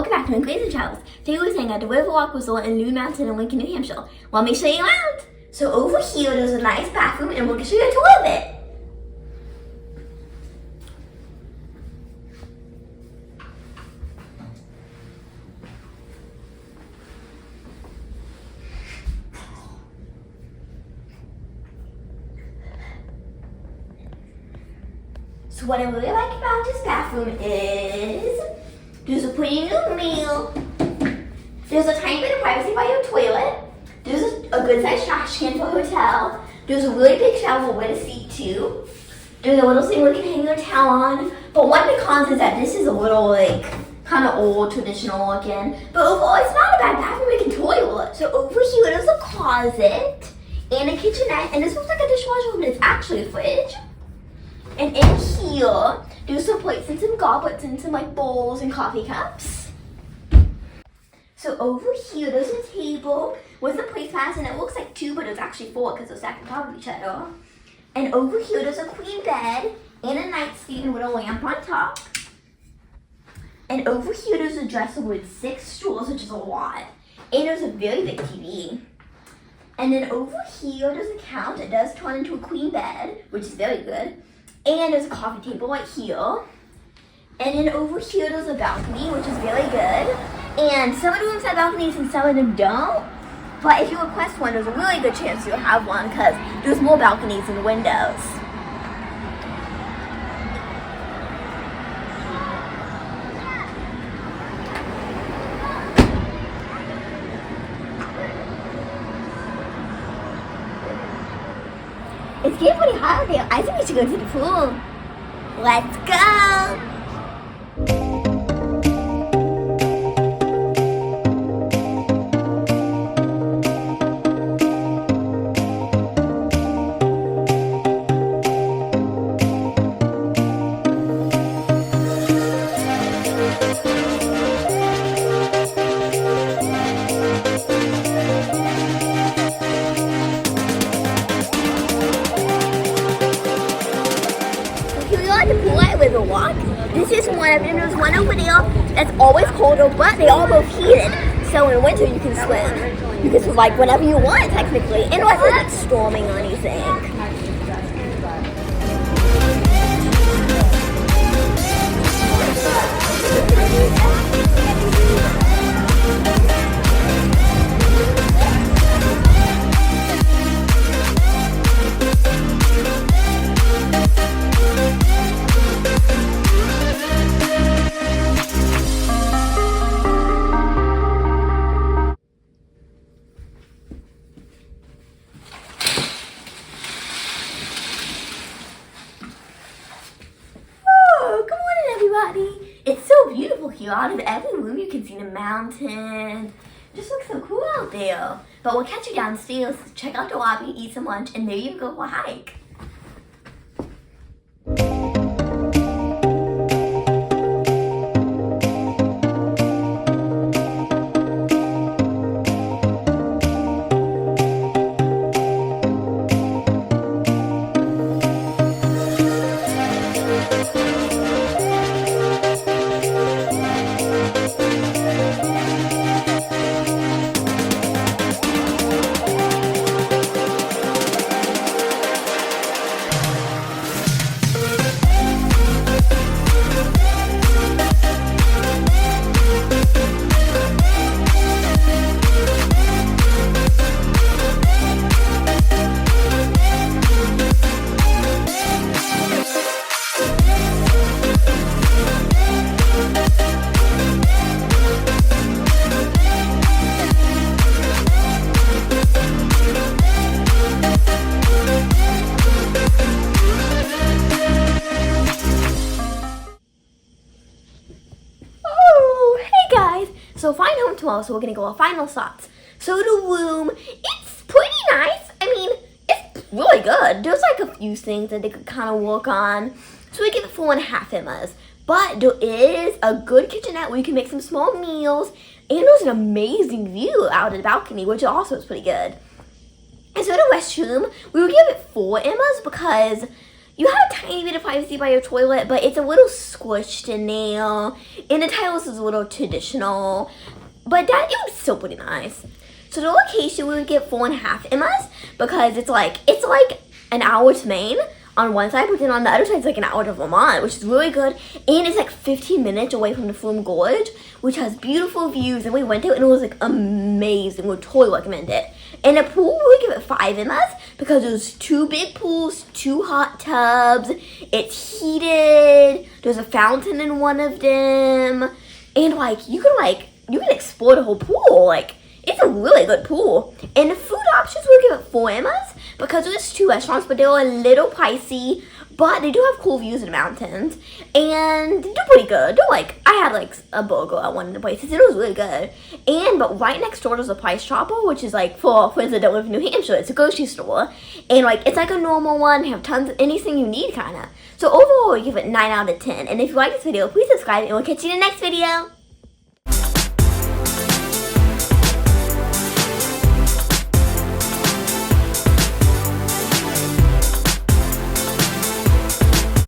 Welcome back to my Grayson travels. Today we're staying at the RiverWalk Resort in Loon Mountain in Lincoln, New Hampshire. Let me show you around. So over here there's a nice bathroom and we're going to show you a tour of it. So what I really like about this bathroom is there's a pretty new meal. There's a tiny bit of privacy by your toilet. There's a good sized trash can for a hotel. There's a really big shower with a seat too. There's a little thing where you can hang your towel on. But one of the cons is that this is a little kind of old, traditional looking. But overall, it's not a bad bathroom making toilet. So over here there's a closet and a kitchenette. And this looks like a dishwasher, but it's actually a fridge. And in here, there's some plates and some goblets and some bowls and coffee cups. So over here, there's a table with a plate pass, and it looks like two, but it's actually four because they're stacked on top of each other. And over here, there's a queen bed and a nightstand with a lamp on top. And over here, there's a dresser with 6 stools, which is a lot. And there's a very big TV. And then over here, there's a couch that does turn into a queen bed, which is very good. And there's a coffee table right here. And then over here there's a balcony, which is really good. And some of the rooms have balconies and some of them don't. But if you request one, there's a really good chance you'll have one because there's more balconies than windows. It's getting pretty hot out there. I think we should go to the pool. Let's go! RiverWalk. This is one of them. There's one over there that's always colder, but they all both heated. So in winter you can swim. You can swim whenever you want, technically. And it wasn't like storming or anything. It's so beautiful here. Out of every room you can see the mountain. It just looks so cool out there. But we'll catch you downstairs, check out the lobby, eat some lunch, and maybe go for a hike. So flying home tomorrow, so we're gonna go our final thoughts. So the room, it's pretty nice. I mean, it's really good. There's a few things that they could kind of work on. So we give it 4.5 Emmas. But there is a good kitchenette where you can make some small meals. And there's an amazing view out of the balcony, which also is pretty good. And so the restroom, we would give it 4 Emmas because you have a tiny bit of privacy by your toilet, but it's a little squished in there. And the tiles is a little traditional, but that, it was still pretty nice. So the location, we would get 4.5 Emmas because it's like an hour to Maine on one side, but then on the other side it's like an hour to Vermont, which is really good. And it's like 15 minutes away from the Flume Gorge, which has beautiful views. And we went there and it was like amazing. We would totally recommend it. And the pool, we would give it 5 Emmas because there's 2 big pools, 2 hot tubs. It's heated. There's a fountain in one of them, and like you can explore the whole pool. Like, it's a really good pool. And the food options, we'll give it 4 Emmas because there's 2 restaurants, but they're a little pricey. But they do have cool views of the mountains, and they're pretty good. They're like, I had like a burger at one of the places, and it was really good. But right next door there's a Price Chopper, which is like for our friends that don't live in New Hampshire. It's a grocery store, and like it's like a normal one. They have tons of anything you need, kind of. So overall, we give it 9 out of 10. And if you like this video, please subscribe, and we'll catch you in the next video.